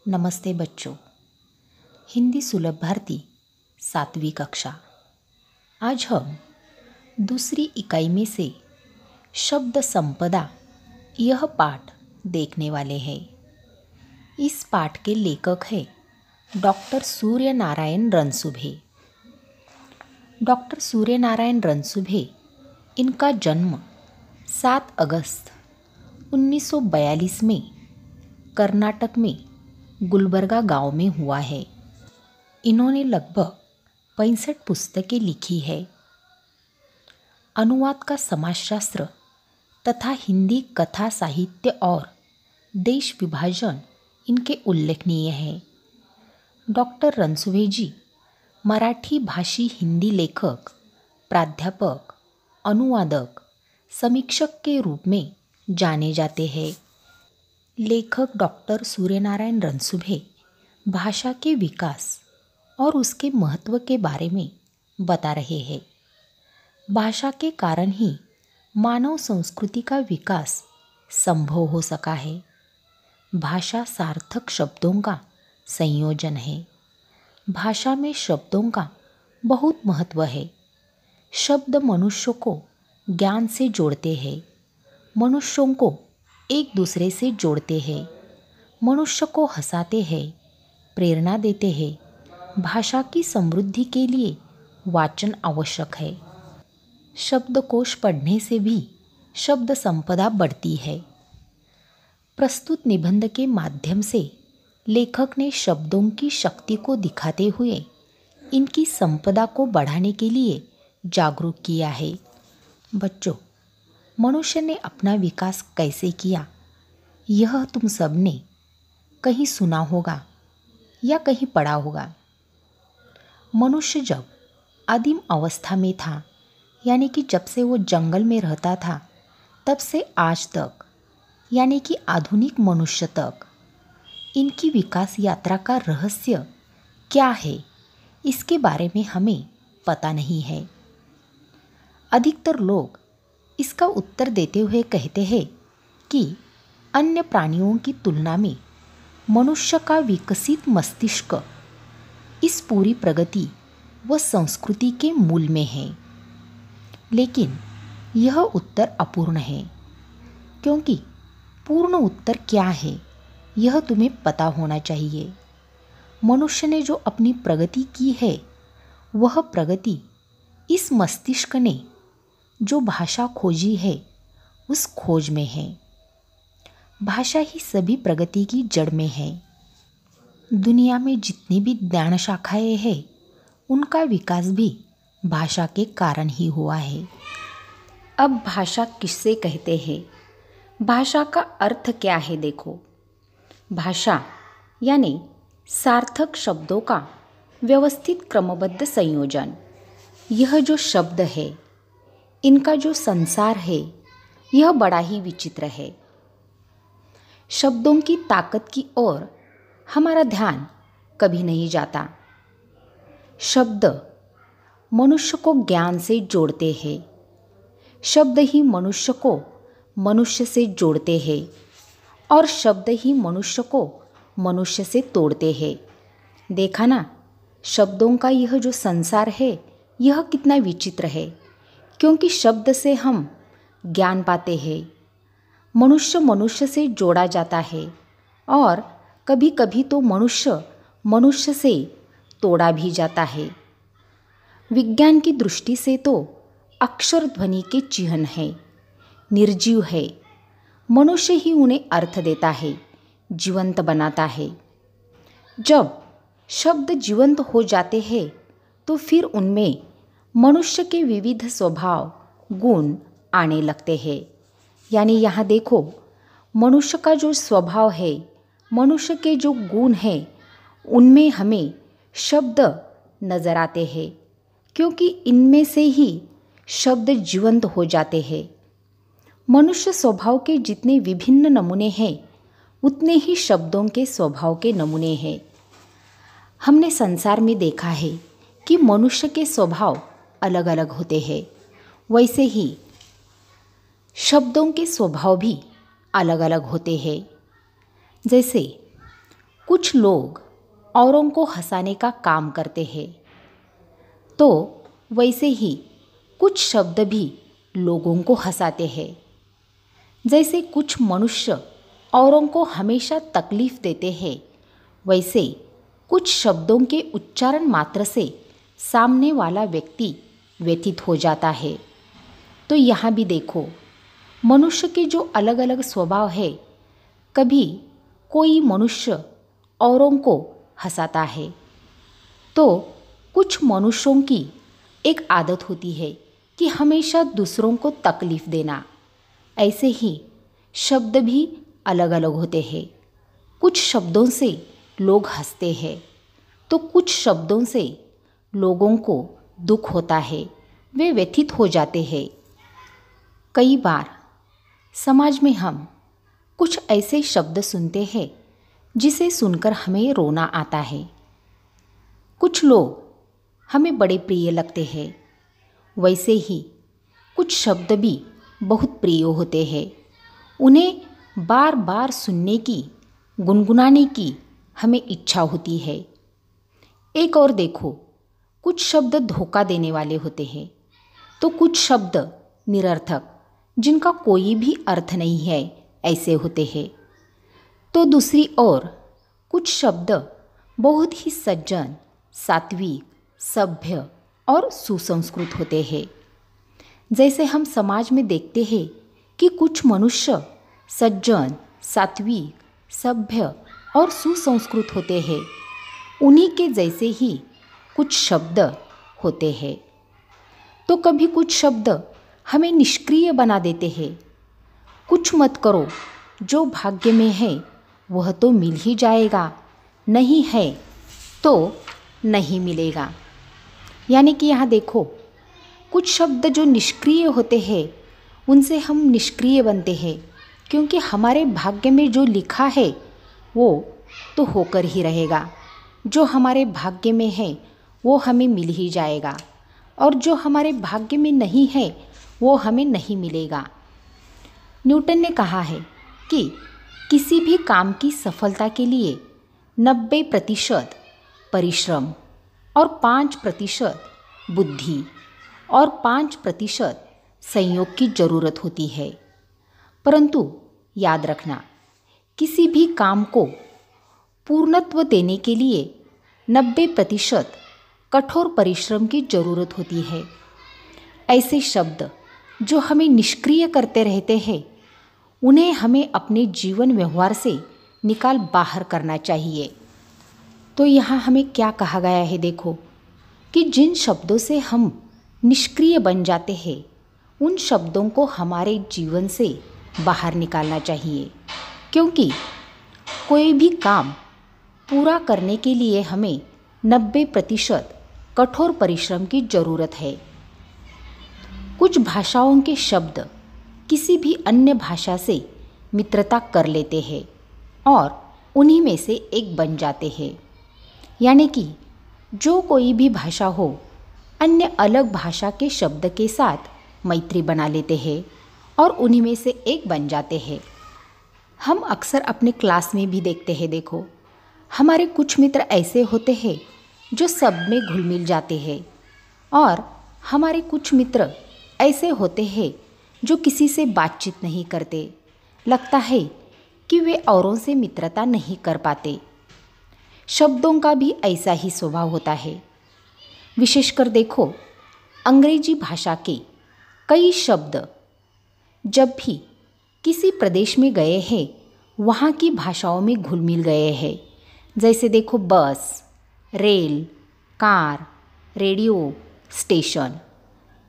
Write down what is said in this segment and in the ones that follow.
नमस्ते बच्चों। हिंदी सुलभ भारती 7वीं कक्षा। आज हम दूसरी इकाई में से शब्द संपदा यह पाठ देखने वाले हैं। इस पाठ के लेखक हैं डॉक्टर सूर्यनारायण रणसुभे। डॉक्टर सूर्यनारायण रणसुभे, इनका जन्म 7 अगस्त 1942 में कर्नाटक में गुलबर्गा गांव में हुआ है। इन्होंने लगभग 65 पुस्तकें लिखी है। अनुवाद का समाजशास्त्र तथा हिंदी कथा साहित्य और देश विभाजन इनके उल्लेखनीय हैं। डॉक्टर रणसुभे जी मराठी भाषी हिंदी लेखक, प्राध्यापक, अनुवादक, समीक्षक के रूप में जाने जाते हैं। लेखक डॉक्टर सूर्यनारायण रणसुभे भाषा के विकास और उसके महत्व के बारे में बता रहे हैं। भाषा के कारण ही मानव संस्कृति का विकास संभव हो सका है। भाषा सार्थक शब्दों का संयोजन है। भाषा में शब्दों का बहुत महत्व है। शब्द मनुष्य को ज्ञान से जोड़ते हैं, मनुष्यों को एक दूसरे से जोड़ते हैं, मनुष्य को हंसाते हैं, प्रेरणा देते हैं। भाषा की समृद्धि के लिए वाचन आवश्यक है। शब्दकोश पढ़ने से भी शब्द संपदा बढ़ती है। प्रस्तुत निबंध के माध्यम से लेखक ने शब्दों की शक्ति को दिखाते हुए इनकी संपदा को बढ़ाने के लिए जागरूक किया है। बच्चों, मनुष्य ने अपना विकास कैसे किया, यह तुम सबने कहीं सुना होगा या कहीं पढ़ा होगा। मनुष्य जब आदिम अवस्था में था, यानी कि जब से वो जंगल में रहता था, तब से आज तक, यानी कि आधुनिक मनुष्य तक, इनकी विकास यात्रा का रहस्य क्या है, इसके बारे में हमें पता नहीं है। अधिकतर लोग इसका उत्तर देते हुए कहते हैं कि अन्य प्राणियों की तुलना में मनुष्य का विकसित मस्तिष्क इस पूरी प्रगति व संस्कृति के मूल में है। लेकिन यह उत्तर अपूर्ण है, क्योंकि पूर्ण उत्तर क्या है यह तुम्हें पता होना चाहिए। मनुष्य ने जो अपनी प्रगति की है, वह प्रगति इस मस्तिष्क ने जो भाषा खोजी है उस खोज में है। भाषा ही सभी प्रगति की जड़ में है। दुनिया में जितनी भी ज्ञान शाखाएं हैं, उनका विकास भी भाषा के कारण ही हुआ है। अब भाषा किससे कहते हैं, भाषा का अर्थ क्या है, देखो। भाषा यानी सार्थक शब्दों का व्यवस्थित क्रमबद्ध संयोजन। यह जो शब्द है, इनका जो संसार है, यह बड़ा ही विचित्र है। शब्दों की ताकत की ओर हमारा ध्यान कभी नहीं जाता। शब्द मनुष्य को ज्ञान से जोड़ते हैं। शब्द ही मनुष्य को मनुष्य से जोड़ते हैं और शब्द ही मनुष्य को मनुष्य से तोड़ते हैं। देखा ना, शब्दों का यह जो संसार है, यह कितना विचित्र है, क्योंकि शब्द से हम ज्ञान पाते हैं। मनुष्य मनुष्य से जोड़ा जाता है और कभी कभी तो मनुष्य मनुष्य से तोड़ा भी जाता है। विज्ञान की दृष्टि से तो अक्षर ध्वनि के चिन्ह है, निर्जीव है। मनुष्य ही उन्हें अर्थ देता है, जीवंत बनाता है। जब शब्द जीवंत हो जाते हैं, तो फिर उनमें मनुष्य के विविध स्वभाव गुण आने लगते हैं। यानी यहाँ देखो, मनुष्य का जो स्वभाव है, मनुष्य के जो गुण हैं, उनमें हमें शब्द नजर आते हैं, क्योंकि इनमें से ही शब्द जीवंत हो जाते हैं। मनुष्य स्वभाव के जितने विभिन्न नमूने हैं, उतने ही शब्दों के स्वभाव के नमूने हैं। हमने संसार में देखा है कि मनुष्य के स्वभाव अलग अलग होते हैं, वैसे ही शब्दों के स्वभाव भी अलग अलग होते हैं। जैसे कुछ लोग औरों को हंसाने का काम करते हैं, तो वैसे ही कुछ शब्द भी लोगों को हंसाते हैं। जैसे कुछ मनुष्य औरों को हमेशा तकलीफ देते हैं, वैसे कुछ शब्दों के उच्चारण मात्र से सामने वाला व्यक्ति व्यथित हो जाता है। तो यहाँ भी देखो, मनुष्य के जो अलग अलग स्वभाव है, कभी कोई मनुष्य औरों को हंसाता है, तो कुछ मनुष्यों की एक आदत होती है कि हमेशा दूसरों को तकलीफ देना। ऐसे ही शब्द भी अलग अलग होते हैं। कुछ शब्दों से लोग हंसते हैं, तो कुछ शब्दों से लोगों को दुख होता है, वे व्यथित हो जाते हैं। कई बार समाज में हम कुछ ऐसे शब्द सुनते हैं जिसे सुनकर हमें रोना आता है। कुछ लोग हमें बड़े प्रिय लगते हैं, वैसे ही कुछ शब्द भी बहुत प्रिय होते हैं। उन्हें बार बार सुनने की, गुनगुनाने की हमें इच्छा होती है। एक और देखो, कुछ शब्द धोखा देने वाले होते हैं, तो कुछ शब्द निरर्थक, जिनका कोई भी अर्थ नहीं है, ऐसे होते हैं। तो दूसरी ओर कुछ शब्द बहुत ही सज्जन, सात्विक, सभ्य और सुसंस्कृत होते हैं। जैसे हम समाज में देखते हैं कि कुछ मनुष्य सज्जन, सात्विक, सभ्य और सुसंस्कृत होते हैं, उन्हीं के जैसे ही कुछ शब्द होते हैं। तो कभी कुछ शब्द हमें निष्क्रिय बना देते हैं। कुछ मत करो, जो भाग्य में है वह तो मिल ही जाएगा, नहीं है तो नहीं मिलेगा। यानी कि यहाँ देखो, कुछ शब्द जो निष्क्रिय होते हैं, उनसे हम निष्क्रिय बनते हैं, क्योंकि हमारे भाग्य में जो लिखा है वो तो होकर ही रहेगा। जो हमारे भाग्य में है वो हमें मिल ही जाएगा, और जो हमारे भाग्य में नहीं है वो हमें नहीं मिलेगा। न्यूटन ने कहा है कि किसी भी काम की सफलता के लिए 90% परिश्रम और 5% बुद्धि और 5% संयोग की ज़रूरत होती है। परंतु याद रखना, किसी भी काम को पूर्णत्व देने के लिए 90% कठोर परिश्रम की ज़रूरत होती है। ऐसे शब्द जो हमें निष्क्रिय करते रहते हैं, उन्हें हमें अपने जीवन व्यवहार से निकाल बाहर करना चाहिए। तो यहाँ हमें क्या कहा गया है, देखो कि जिन शब्दों से हम निष्क्रिय बन जाते हैं, उन शब्दों को हमारे जीवन से बाहर निकालना चाहिए, क्योंकि कोई भी काम पूरा करने के लिए हमें 90% कठोर परिश्रम की ज़रूरत है। कुछ भाषाओं के शब्द किसी भी अन्य भाषा से मित्रता कर लेते हैं और उन्हीं में से एक बन जाते हैं। यानी कि जो कोई भी भाषा हो, अन्य अलग भाषा के शब्द के साथ मैत्री बना लेते हैं और उन्हीं में से एक बन जाते हैं। हम अक्सर अपने क्लास में भी देखते हैं, देखो हमारे कुछ मित्र ऐसे होते हैं जो सब में घुल मिल जाते हैं, और हमारे कुछ मित्र ऐसे होते हैं जो किसी से बातचीत नहीं करते। लगता है कि वे औरों से मित्रता नहीं कर पाते। शब्दों का भी ऐसा ही स्वभाव होता है। विशेषकर देखो, अंग्रेजी भाषा के कई शब्द जब भी किसी प्रदेश में गए हैं, वहाँ की भाषाओं में घुल मिल गए हैं। जैसे देखो, बस, रेल, कार, रेडियो, स्टेशन,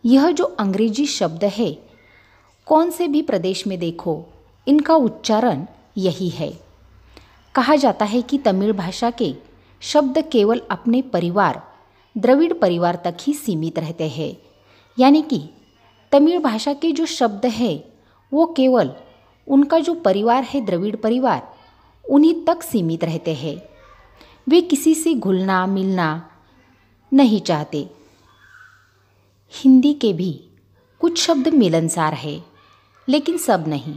यह जो अंग्रेजी शब्द है, कौन से भी प्रदेश में देखो, इनका उच्चारण यही है। कहा जाता है कि तमिल भाषा के शब्द केवल अपने परिवार, द्रविड़ परिवार तक ही सीमित रहते हैं। यानी कि तमिल भाषा के जो शब्द हैं वो केवल उनका जो परिवार है, द्रविड़ परिवार, उन्हीं तक सीमित रहते हैं। वे किसी से घुलना मिलना नहीं चाहते। हिंदी के भी कुछ शब्द मिलनसार है, लेकिन सब नहीं।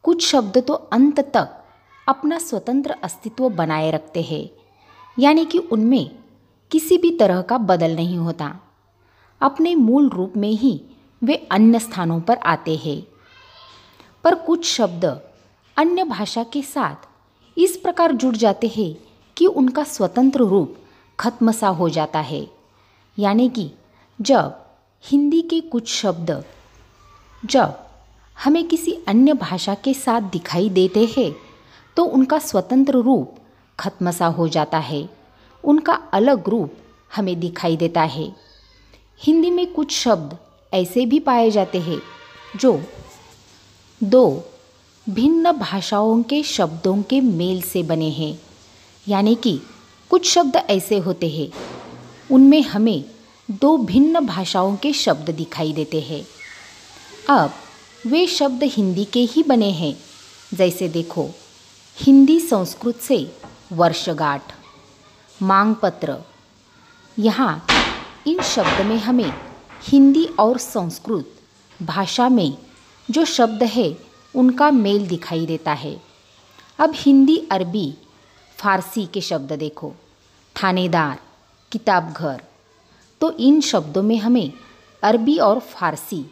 कुछ शब्द तो अंत तक अपना स्वतंत्र अस्तित्व बनाए रखते हैं, यानी कि उनमें किसी भी तरह का बदल नहीं होता। अपने मूल रूप में ही वे अन्य स्थानों पर आते हैं। पर कुछ शब्द अन्य भाषा के साथ इस प्रकार जुड़ जाते हैं कि उनका स्वतंत्र रूप खत्म सा हो जाता है। यानी कि जब हिंदी के कुछ शब्द जब हमें किसी अन्य भाषा के साथ दिखाई देते हैं तो उनका स्वतंत्र रूप खत्म सा हो जाता है, उनका अलग रूप हमें दिखाई देता है। हिंदी में कुछ शब्द ऐसे भी पाए जाते हैं जो दो भिन्न भाषाओं के शब्दों के मेल से बने हैं। यानी कि कुछ शब्द ऐसे होते हैं उनमें हमें दो भिन्न भाषाओं के शब्द दिखाई देते हैं। अब वे शब्द हिंदी के ही बने हैं। जैसे देखो, हिंदी संस्कृत से वर्षगांठ, मांगपत्र। यहाँ इन शब्द में हमें हिंदी और संस्कृत भाषा में जो शब्द है उनका मेल दिखाई देता है। अब हिंदी, अरबी, फारसी के शब्द देखो, थानेदार, किताब घर। तो इन शब्दों में हमें अरबी और फारसी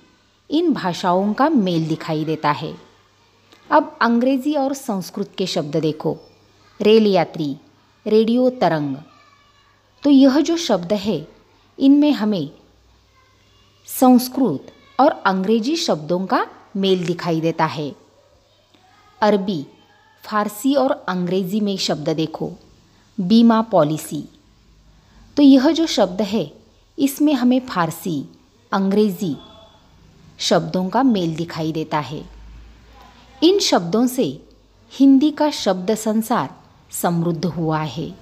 इन भाषाओं का मेल दिखाई देता है। अब अंग्रेज़ी और संस्कृत के शब्द देखो, रेल यात्री, रेडियो तरंग। तो यह जो शब्द है इनमें हमें संस्कृत और अंग्रेजी शब्दों का मेल दिखाई देता है। अरबी, फारसी और अंग्रेज़ी में शब्द देखो, बीमा पॉलिसी। तो यह जो शब्द है इसमें हमें फारसी, अंग्रेज़ी शब्दों का मेल दिखाई देता है। इन शब्दों से हिंदी का शब्द संसार समृद्ध हुआ है।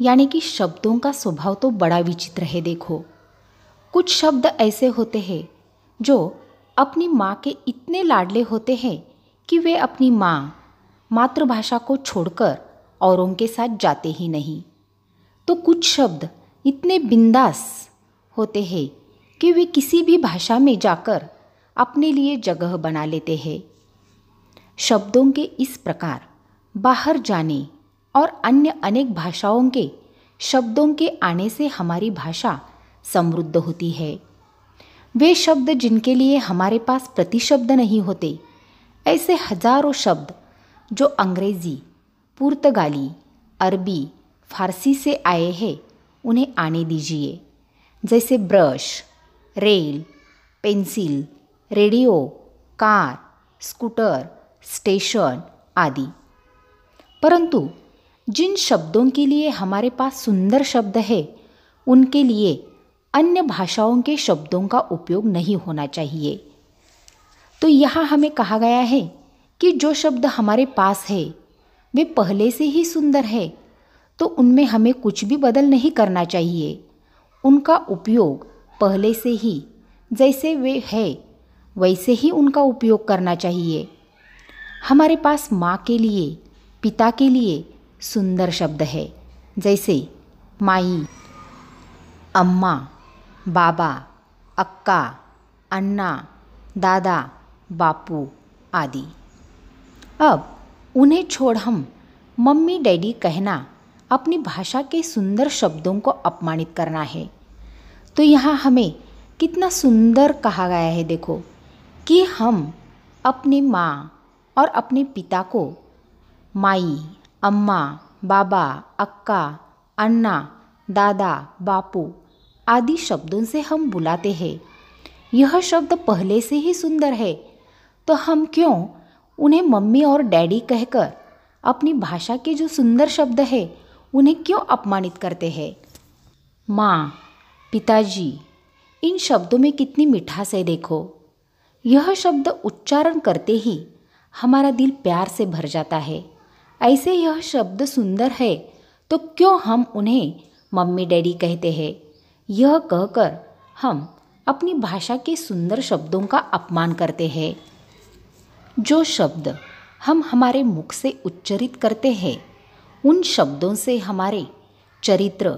यानी कि शब्दों का स्वभाव तो बड़ा विचित्र है। देखो, कुछ शब्द ऐसे होते हैं जो अपनी माँ के इतने लाडले होते हैं कि वे अपनी मातृभाषा को छोड़कर औरों के साथ जाते ही नहीं। तो कुछ शब्द इतने बिंदास होते हैं कि वे किसी भी भाषा में जाकर अपने लिए जगह बना लेते हैं। शब्दों के इस प्रकार बाहर जाने और अन्य अनेक भाषाओं के शब्दों के आने से हमारी भाषा समृद्ध होती है। वे शब्द जिनके लिए हमारे पास प्रतिशब्द नहीं होते, ऐसे हजारों शब्द जो अंग्रेज़ी, पुर्तगाली, अरबी, फारसी से आए हैं, उन्हें आने दीजिए। जैसे brush, rail, pencil, radio, car, scooter, station आदि। परंतु जिन शब्दों के लिए हमारे पास सुंदर शब्द है, उनके लिए अन्य भाषाओं के शब्दों का उपयोग नहीं होना चाहिए। तो यहाँ हमें कहा गया है कि जो शब्द हमारे पास है वे पहले से ही सुंदर है, तो उनमें हमें कुछ भी बदल नहीं करना चाहिए। उनका उपयोग पहले से ही जैसे वे है वैसे ही उनका उपयोग करना चाहिए। हमारे पास माँ के लिए, पिता के लिए सुंदर शब्द है, जैसे माई, अम्मा, बाबा, अक्का, अन्ना, दादा, बापू आदि। अब उन्हें छोड़ हम मम्मी डैडी कहना अपनी भाषा के सुंदर शब्दों को अपमानित करना है। तो यहाँ हमें कितना सुंदर कहा गया है, देखो, कि हम अपनी माँ और अपने पिता को माई, अम्मा, बाबा, अक्का, अन्ना, दादा, बापू आदि शब्दों से हम बुलाते हैं। यह शब्द पहले से ही सुंदर है, तो हम क्यों उन्हें मम्मी और डैडी कहकर अपनी भाषा के जो सुंदर शब्द है उन्हें क्यों अपमानित करते हैं। माँ, पिताजी, इन शब्दों में कितनी मिठास है। देखो, यह शब्द उच्चारण करते ही हमारा दिल प्यार से भर जाता है। ऐसे यह शब्द सुंदर है तो क्यों हम उन्हें मम्मी डैडी कहते हैं। यह कहकर हम अपनी भाषा के सुंदर शब्दों का अपमान करते हैं। जो शब्द हम हमारे मुख से उच्चरित करते हैं उन शब्दों से हमारे चरित्र,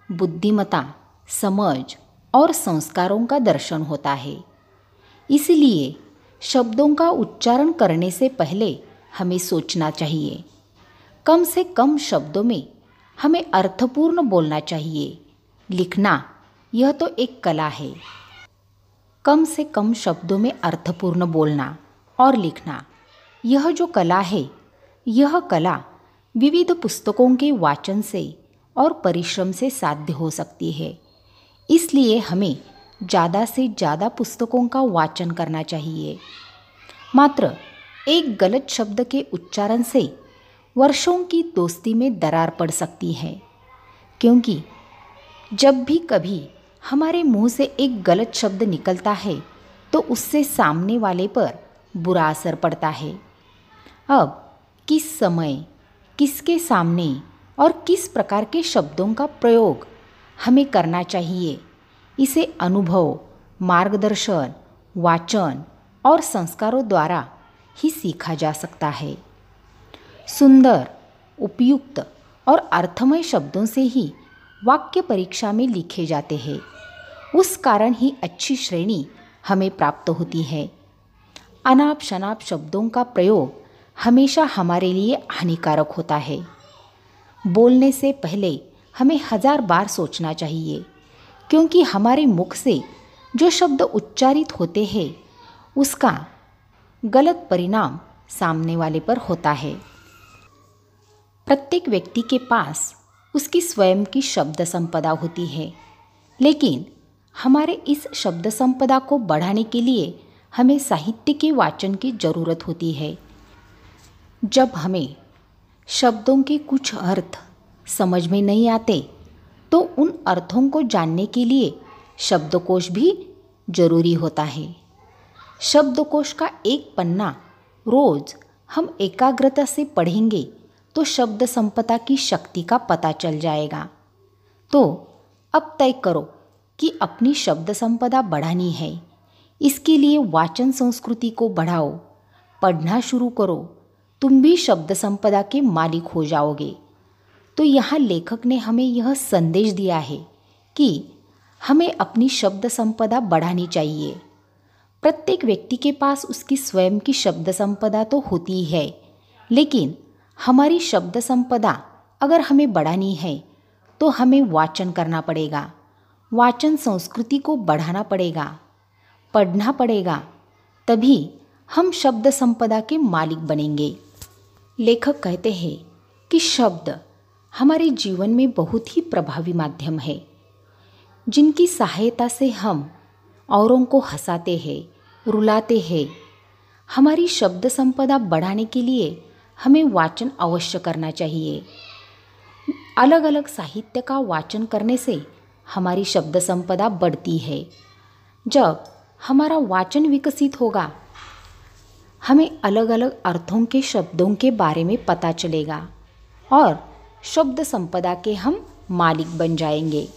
बुद्धिमत्ता, समझ और संस्कारों का दर्शन होता है। इसलिए शब्दों का उच्चारण करने से पहले हमें सोचना चाहिए। कम से कम शब्दों में हमें अर्थपूर्ण बोलना चाहिए। लिखना यह तो एक कला है। कम से कम शब्दों में अर्थपूर्ण बोलना और लिखना यह जो कला है, यह कला विविध पुस्तकों के वाचन से और परिश्रम से साध्य हो सकती है। इसलिए हमें ज़्यादा से ज़्यादा पुस्तकों का वाचन करना चाहिए। मात्र एक गलत शब्द के उच्चारण से वर्षों की दोस्ती में दरार पड़ सकती है, क्योंकि जब भी कभी हमारे मुंह से एक गलत शब्द निकलता है तो उससे सामने वाले पर बुरा असर पड़ता है। अब किस समय, किसके सामने और किस प्रकार के शब्दों का प्रयोग हमें करना चाहिए, इसे अनुभव, मार्गदर्शन, वाचन और संस्कारों द्वारा ही सीखा जा सकता है। सुंदर, उपयुक्त और अर्थमय शब्दों से ही वाक्य परीक्षा में लिखे जाते हैं। उस कारण ही अच्छी श्रेणी हमें प्राप्त होती है। अनाप शनाप शब्दों का प्रयोग हमेशा हमारे लिए हानिकारक होता है। बोलने से पहले हमें 1000 बार सोचना चाहिए, क्योंकि हमारे मुख से जो शब्द उच्चारित होते हैं उसका गलत परिणाम सामने वाले पर होता है। प्रत्येक व्यक्ति के पास उसकी स्वयं की शब्द संपदा होती है, लेकिन हमारे इस शब्द संपदा को बढ़ाने के लिए हमें साहित्य के वाचन की ज़रूरत होती है। जब हमें शब्दों के कुछ अर्थ समझ में नहीं आते तो उन अर्थों को जानने के लिए शब्दकोश भी जरूरी होता है। शब्दकोश का एक पन्ना रोज हम एकाग्रता से पढ़ेंगे तो शब्द संपदा की शक्ति का पता चल जाएगा। तो अब तय करो कि अपनी शब्द संपदा बढ़ानी है। इसके लिए वाचन संस्कृति को बढ़ाओ, पढ़ना शुरू करो, तुम भी शब्द संपदा के मालिक हो जाओगे। तो यहाँ लेखक ने हमें यह संदेश दिया है कि हमें अपनी शब्द संपदा बढ़ानी चाहिए। प्रत्येक व्यक्ति के पास उसकी स्वयं की शब्द संपदा तो होती है, लेकिन हमारी शब्द संपदा अगर हमें बढ़ानी है तो हमें वाचन करना पड़ेगा, वाचन संस्कृति को बढ़ाना पड़ेगा, पढ़ना पड़ेगा, तभी हम शब्द संपदा के मालिक बनेंगे। लेखक कहते हैं कि शब्द हमारे जीवन में बहुत ही प्रभावी माध्यम है, जिनकी सहायता से हम औरों को हंसाते हैं, रुलाते हैं। हमारी शब्द संपदा बढ़ाने के लिए हमें वाचन अवश्य करना चाहिए। अलग अलग साहित्य का वाचन करने से हमारी शब्द संपदा बढ़ती है। जब हमारा वाचन विकसित होगा, हमें अलग अलग अर्थों के शब्दों के बारे में पता चलेगा और शब्द संपदा के हम मालिक बन जाएंगे।